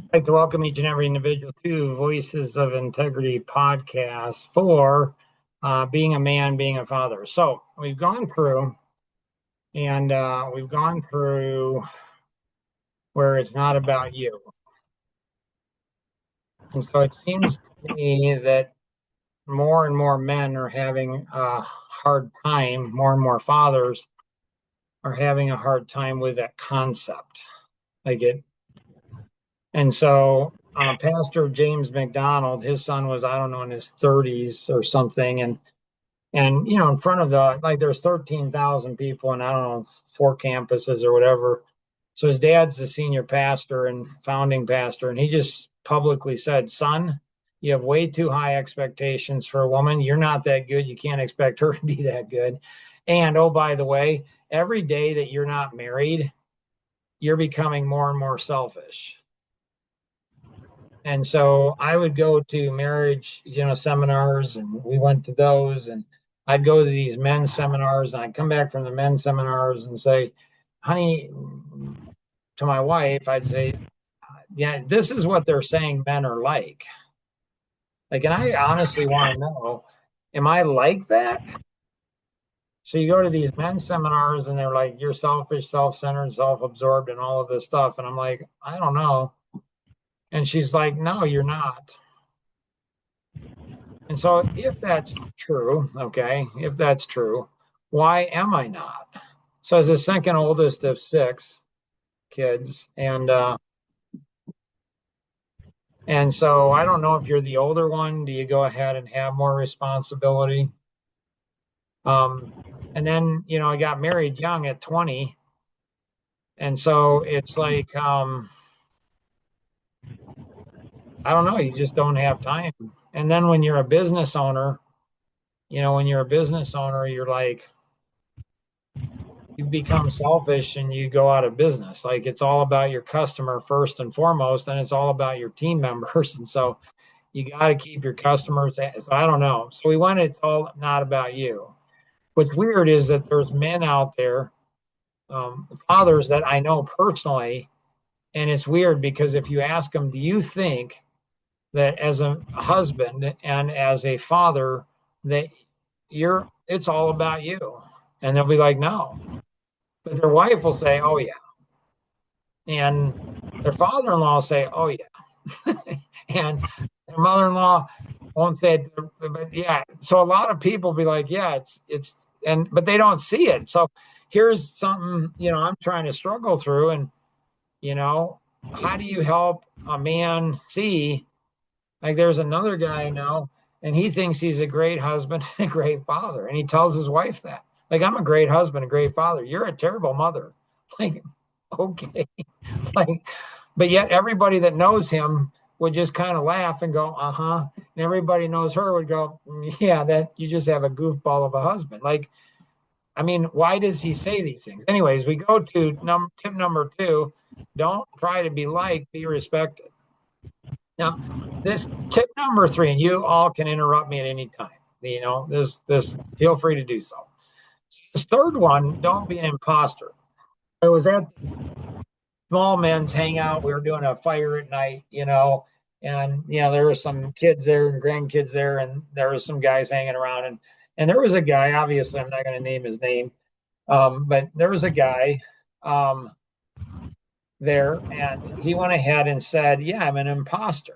I'd like to welcome each and every individual to Voices of Integrity podcast for being a man, being a father. So we've gone through where it's not about you. And so it seems to me that more and more men are having a hard time, more and more fathers are having a hard time with that concept. Like it. And so Pastor James McDonald, his son was, I don't know, in his 30s or something. And in front of there's 13,000 people and I don't know, 4 campuses or whatever. So his dad's the senior pastor and founding pastor. And he just publicly said, son, you have way too high expectations for a woman. You're not that good. You can't expect her to be that good. And oh, by the way, every day that you're not married, you're becoming more and more selfish. And so I would go to marriage, seminars, and we went to those. And I'd go to these men's seminars, and I'd come back from the men's seminars and say, honey, to my wife, I'd say, yeah, this is what they're saying men are like. And I honestly want to know, am I like that? So you go to these men's seminars, and they're like, you're selfish, self-centered, self-absorbed, and all of this stuff. And I'm like, I don't know. And she's like, no, you're not. And so if that's true, okay, if that's true, why am I not? So as the second oldest of 6 kids, and so I don't know if you're the older one, do you go ahead and have more responsibility? And then, I got married young at 20. And so it's like I don't know, you just don't have time. And then when you're a business owner, you're like, you become selfish and you go out of business. Like it's all about your customer first and foremost, and it's all about your team members. And so you got to keep your customers. So I don't know. So we went, it's all not about you. What's weird is that there's men out there, fathers that I know personally, and it's weird because if you ask them, do you think that as a husband and as a father that it's all about you? And they'll be like, no. But their wife will say, oh yeah. And their father-in-law will say, oh yeah. And their mother-in-law won't say it, but yeah. So a lot of people be like, yeah, but they don't see it. So here's something, I'm trying to struggle through. And, how do you help a man see? Like there's another guy I know, and he thinks he's a great husband and a great father. And he tells his wife that. Like, I'm a great husband, a great father. You're a terrible mother. Like, okay. Like, but yet everybody that knows him would just kind of laugh and go, uh-huh. And everybody knows her would go, yeah, that you just have a goofball of a husband. Like, I mean, why does he say these things? Anyways, we go to tip number 2. Don't try to be liked, be respected. Now, this tip number 3, and you all can interrupt me at any time. This feel free to do so. This third one, don't be an imposter. I was at small men's hangout. We were doing a fire at night, and there were some kids there and grandkids there, and there was some guys hanging around, and there was a guy. Obviously, I'm not going to name his name, but there was a guy there, and he went ahead and said, "Yeah, I'm an imposter."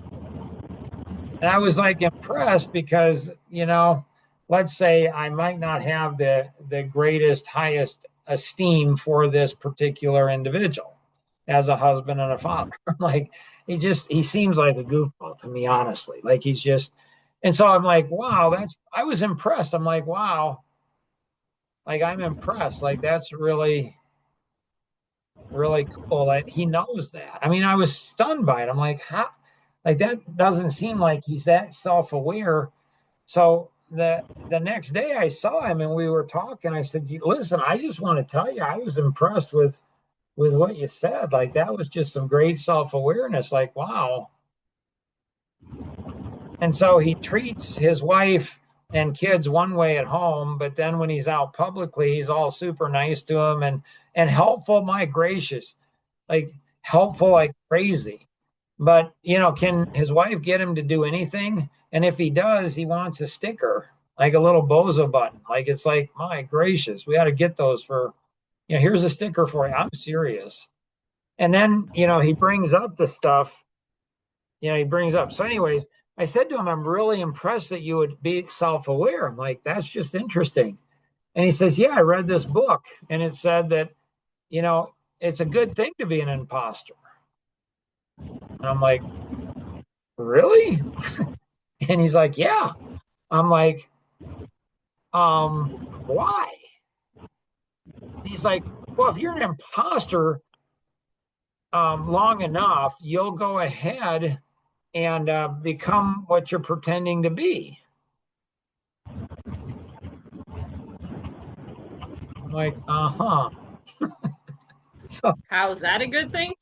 And I was like impressed because, let's say I might not have the greatest, highest esteem for this particular individual as a husband and a father. Like he seems like a goofball to me, honestly. Like he's just, and so I'm like, wow, I was impressed. I'm like, wow, like I'm impressed. Like that's really, really cool that he knows that. I mean, I was stunned by it. I'm like, how? Like that doesn't seem like he's that self-aware. So the next day I saw him and we were talking. I said, "Listen, I just want to tell you, I was impressed with what you said. Like that was just some great self-awareness. Like, wow." And so he treats his wife and kids one way at home, but then when he's out publicly, he's all super nice to them and helpful. My gracious, like helpful like crazy. But, can his wife get him to do anything? And if he does, he wants a sticker, like a little bozo button. Like, it's like, my gracious, we ought to get those for, here's a sticker for you. I'm serious. And then, he brings up the stuff, he brings up. So, anyways, I said to him, I'm really impressed that you would be self aware. I'm like, that's just interesting. And he says, yeah, I read this book and it said that, it's a good thing to be an imposter. And I'm like, really? And he's like, yeah. I'm like, why? And he's like, well, if you're an imposter long enough, you'll go ahead and become what you're pretending to be. I'm like, uh-huh. So, How is that a good thing?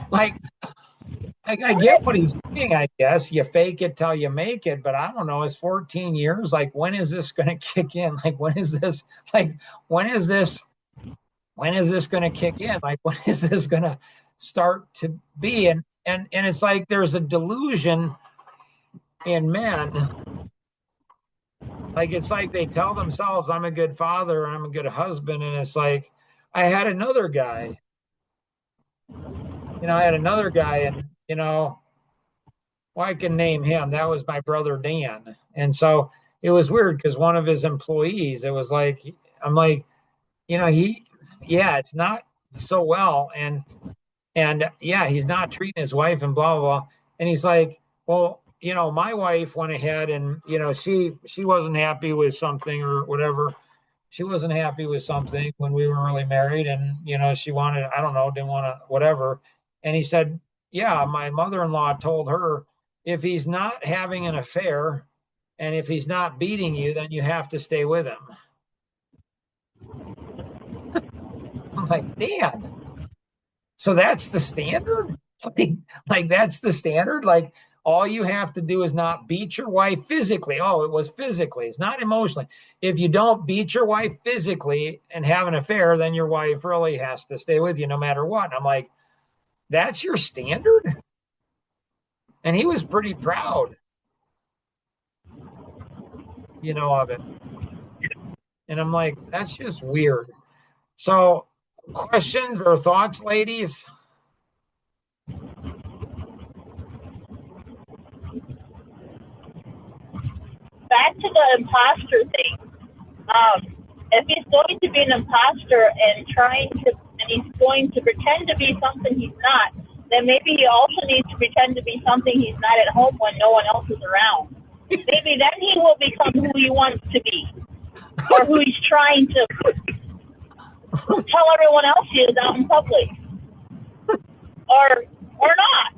like, I get what he's saying, I guess. You fake it till you make it, but I don't know. It's 14 years. Like, when is this going to kick in? Like, when is this? Like, when is this? When is this going to kick in? Like, when is this going to start to be? And it's like there's a delusion in men. Like, it's like they tell themselves, I'm a good father, I'm a good husband. And it's like, I had another guy, and, well, I can name him. That was my brother, Dan. And so it was weird because one of his employees, it was like, I'm like, it's not so well. And yeah, he's not treating his wife and blah, blah, blah. And he's like, well, my wife went ahead and, she wasn't happy with something or whatever. She wasn't happy with something when we were really married. And, she wanted, I don't know, didn't want to, whatever. And he said, yeah, my mother-in-law told her, if he's not having an affair and if he's not beating you, then you have to stay with him. I'm like, Dan, so that's the standard? Like that's the standard? Like all you have to do is not beat your wife physically. Oh, it was physically. It's not emotionally. If you don't beat your wife physically and have an affair, then your wife really has to stay with you no matter what. And I'm like, that's your standard? And he was pretty proud, of it. And I'm like, that's just weird. So, questions or thoughts, ladies? Back to the imposter thing. If he's going to be an imposter and he's going to pretend to be something he's not, then maybe he also needs to pretend to be something he's not at home when no one else is around. Maybe then he will become who he wants to be, or who he's trying to tell everyone else he is out in public, or not.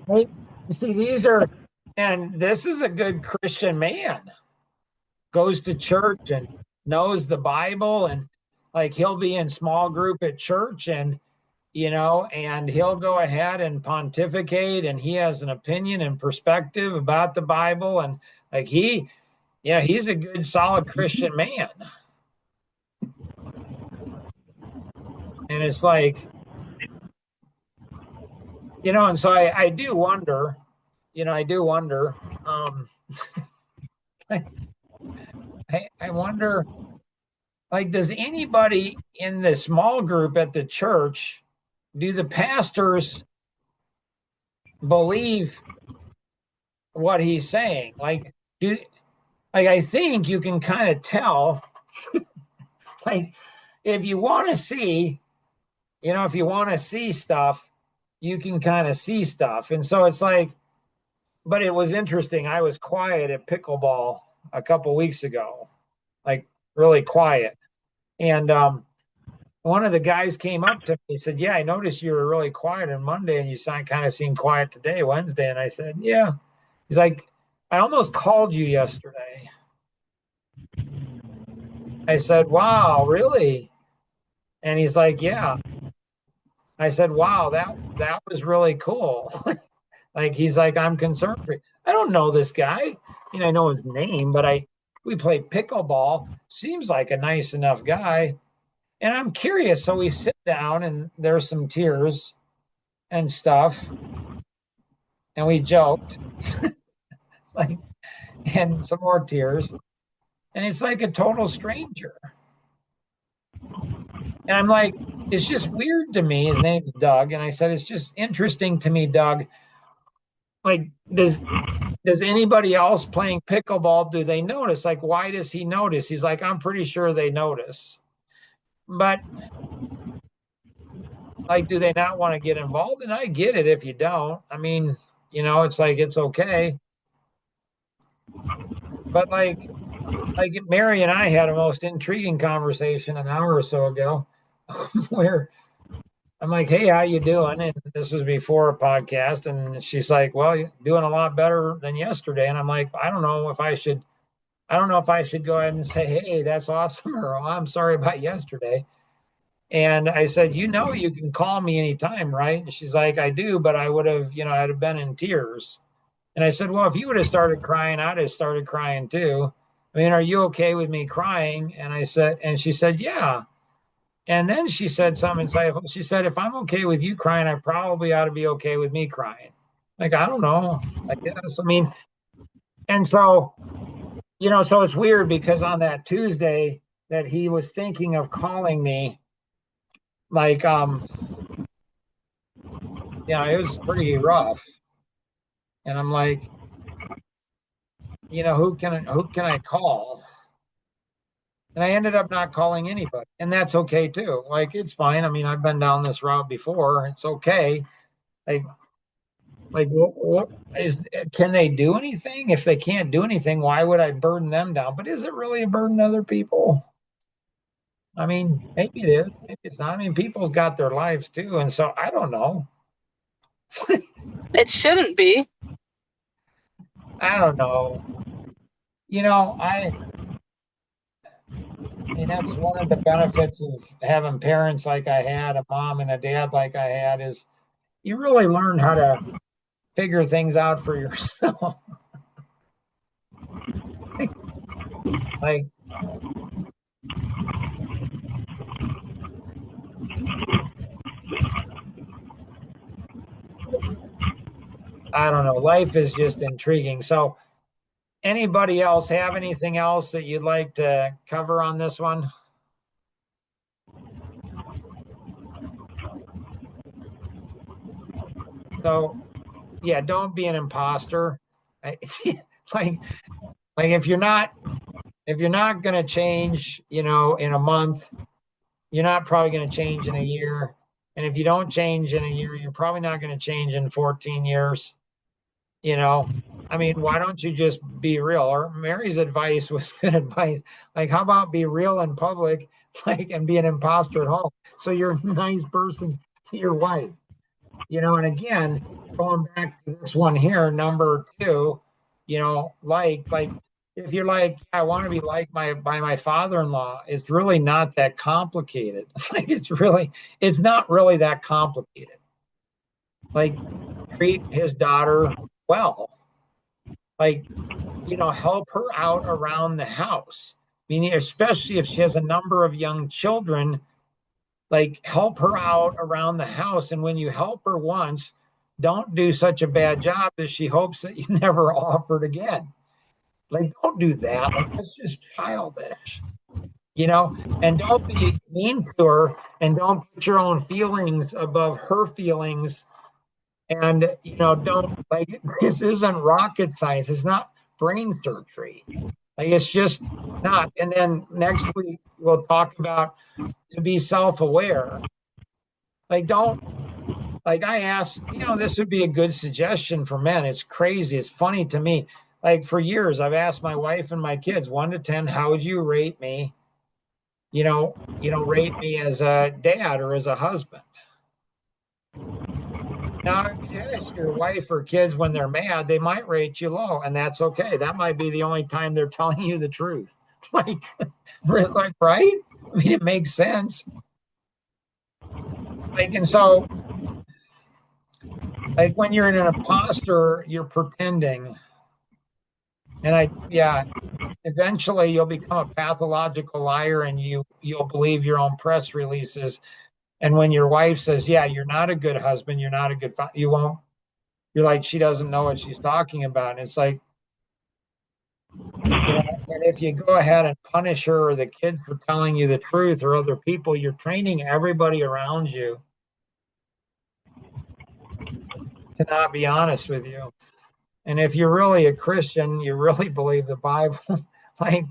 Right? See, and this is a good Christian man. Goes to church and knows the Bible, and like he'll be in small group at church, and and he'll go ahead and pontificate, and he has an opinion and perspective about the Bible, and like he's a good, solid Christian man. And it's like, and so I do wonder, I wonder, like, does anybody in the small group at the church, do the pastors believe what he's saying? Like, I think you can kind of tell, like, if you want to see, stuff, you can kind of see stuff. And so it's like, but it was interesting. I was quiet at pickleball a couple weeks ago, like really quiet. And one of the guys came up to me. He said, yeah, I noticed you were really quiet on Monday and you kind of seemed quiet today, Wednesday. And I said, yeah. He's like, I almost called you yesterday. I said, wow, really? And he's like, yeah. I said, wow, that was really cool. Like, he's like, I'm concerned for you. I don't know this guy. I know his name, but we play pickleball. Seems like a nice enough guy. And I'm curious. So we sit down and there's some tears and stuff. And we joked, like, and some more tears. And it's like a total stranger. And I'm like, it's just weird to me. His name's Doug. And I said, it's just interesting to me, Doug. Like, does anybody else playing pickleball, do they notice? Like, why does he notice? He's like, I'm pretty sure they notice. But like, do they not want to get involved? And I get it if you don't. I mean, it's like it's okay. But like Mary and I had a most intriguing conversation an hour or so ago where I'm like, "Hey, how you doing?" And this was before a podcast, and she's like, "Well, you're doing a lot better than yesterday." And I'm like, I don't know if I should go ahead and say, "Hey, that's awesome," or "Oh, I'm sorry about yesterday." And I said, you can call me anytime, right? And she's like, I do, but I would have, I'd have been in tears. And I said, well, if you would have started crying, I'd have started crying too. I mean, are you okay with me crying? And she said, yeah. And then she said something insightful. She said, if I'm okay with you crying, I probably ought to be okay with me crying. Like, I don't know. I guess. I mean, and so, so it's weird because on that Tuesday that he was thinking of calling me, like, it was pretty rough. And I'm like, who can I call? And I ended up not calling anybody. And that's okay too. Like it's fine. I mean, I've been down this route before. It's okay. Like what is can they do anything? If they can't do anything, why would I burden them down? But is it really a burden to other people? I mean, maybe it is. Maybe it's not. I mean, people's got their lives too. And so I don't know. It shouldn't be. I don't know. You know, I mean, that's one of the benefits of having parents like I had, a mom and a dad like I had, is you really learn how to figure things out for yourself. Like, I don't know. Life is just intriguing. So, anybody else have anything else that you'd like to cover on this one? So, yeah, don't be an imposter. I, like, like if you're not going to change, in a month, you're not probably going to change in a year. And if you don't change in a year, you're probably not going to change in 14 years. You know, I mean, why don't you just be real? Or Mary's advice was good advice. Like, how about be real in public, like, and be an imposter at home? So you're a nice person to your wife, and again, going back to this one here, number two, like if you're like, I want to be liked by my father-in-law, it's really not that complicated. Like it's not really that complicated. Like treat his daughter well. Like, help her out around the house. Meaning, especially if she has a number of young children, like help her out around the house. And when you help her once, don't do such a bad job that she hopes that you never offered again. Like, don't do that. Like, that's just childish, and don't be mean to her and don't put your own feelings above her feelings. And, don't like this isn't rocket science. It's not brain surgery. Like, it's just not. And then next week, we'll talk about to be self aware. Like, don't like I asked, this would be a good suggestion for men. It's crazy. It's funny to me. Like for years, I've asked my wife and my kids, 1 to 10, how would you rate me? Rate me as a dad or as a husband. Now, if you ask your wife or kids when they're mad, they might rate you low, and that's okay. That might be the only time they're telling you the truth. Like, right? I mean, it makes sense. Like, and so like when you're in an imposter, you're pretending. And yeah, eventually you'll become a pathological liar, and you'll believe your own press releases. And when your wife says, yeah, you're not a good husband, you're not a good father, you won't, you're like, she doesn't know what she's talking about. And it's like, and if you go ahead and punish her or the kids for telling you the truth or other people, you're training everybody around you to not be honest with you. And if you're really a Christian, you really believe the Bible, like,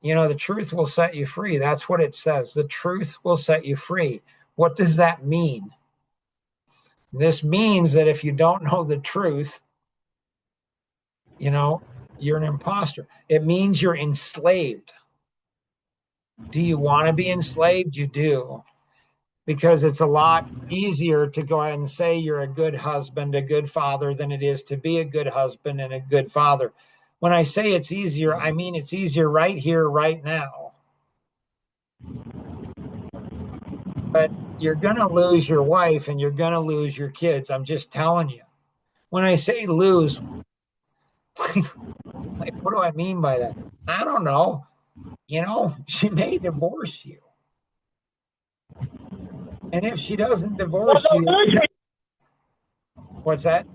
the truth will set you free. That's what it says. The truth will set you free. What does that mean? This means that if you don't know the truth, you're an imposter. It means you're enslaved. Do you want to be enslaved? You do. Because it's a lot easier to go ahead and say you're a good husband, a good father, than it is to be a good husband and a good father. When I say it's easier, I mean it's easier right here, right now. But you're going to lose your wife and you're going to lose your kids. I'm just telling you. When I say lose, like, what do I mean by that? I don't know. She may divorce you. And if she doesn't divorce you, what's that?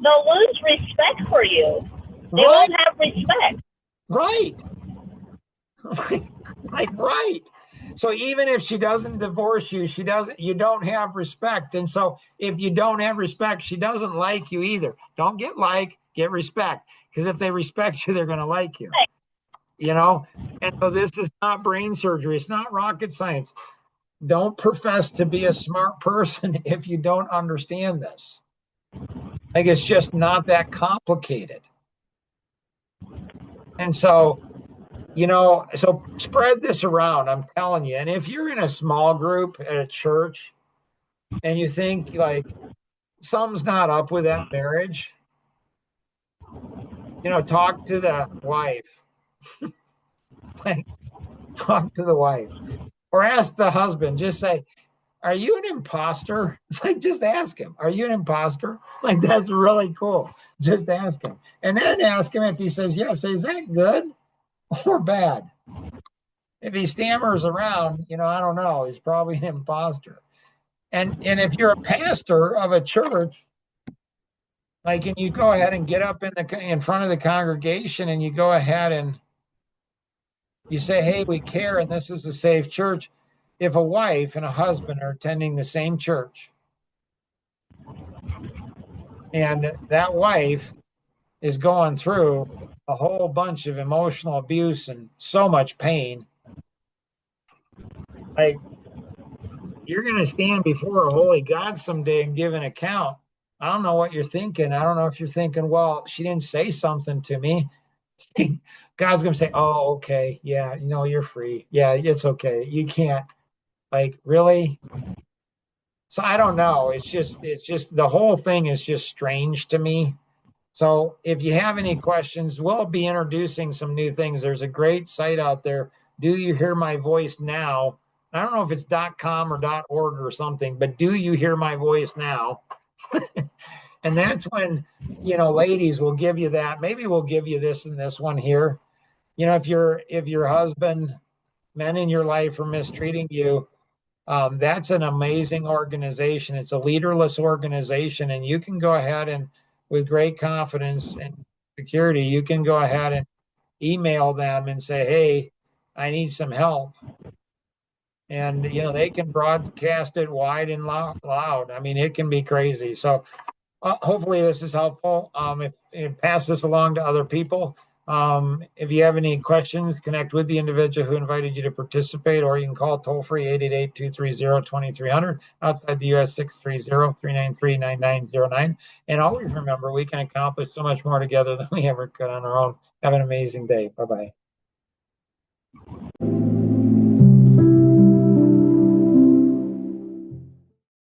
They'll lose respect for you. They Right. won't have respect. Right. Right. So even if she doesn't divorce you, you don't have respect. And so if you don't have respect, she doesn't like you either. Don't get respect. Because if they respect you, they're going to like you. And so this is not brain surgery. It's not rocket science. Don't profess to be a smart person if you don't understand this. Like, it's just not that complicated. And so, so spread this around, I'm telling you. And if you're in a small group at a church and you think like something's not up with that marriage, talk to the wife. Like, talk to the wife. Or ask the husband, just say, are you an imposter? Like, just ask him, are you an imposter? Like, that's really cool. Just ask him. And then ask him if he says yes, is that good or bad? If he stammers around, I don't know, he's probably an imposter. And if you're a pastor of a church, like, and you go ahead and get up in front of the congregation and you go ahead and you say, hey, we care and this is a safe church. If a wife and a husband are attending the same church and that wife is going through a whole bunch of emotional abuse and so much pain, like, you're going to stand before a holy God someday and give an account. I don't know what you're thinking. I don't know if you're thinking, well, she didn't say something to me. God's going to say, oh, okay. Yeah, you're free. Yeah, it's okay. You can't. Like, really? So I don't know. It's just the whole thing is just strange to me. So if you have any questions, we'll be introducing some new things. There's a great site out there. Do you hear my voice now? I don't know if it's .com or .org or something, but do you hear my voice now? And that's when, ladies will give you that. Maybe we'll give you this and this one here. If your husband, men in your life are mistreating you, that's an amazing organization. It's a leaderless organization, and you can go ahead and, with great confidence and security, you can go ahead and email them and say, hey, I need some help. And, they can broadcast it wide and loud. I mean, it can be crazy. So hopefully this is helpful. If pass this along to other people. If you have any questions, connect with the individual who invited you to participate, or you can call toll free 888-230-2300, outside the U.S. 630-393-9909. And always remember, we can accomplish so much more together than we ever could on our own. Have an amazing day. Bye-bye.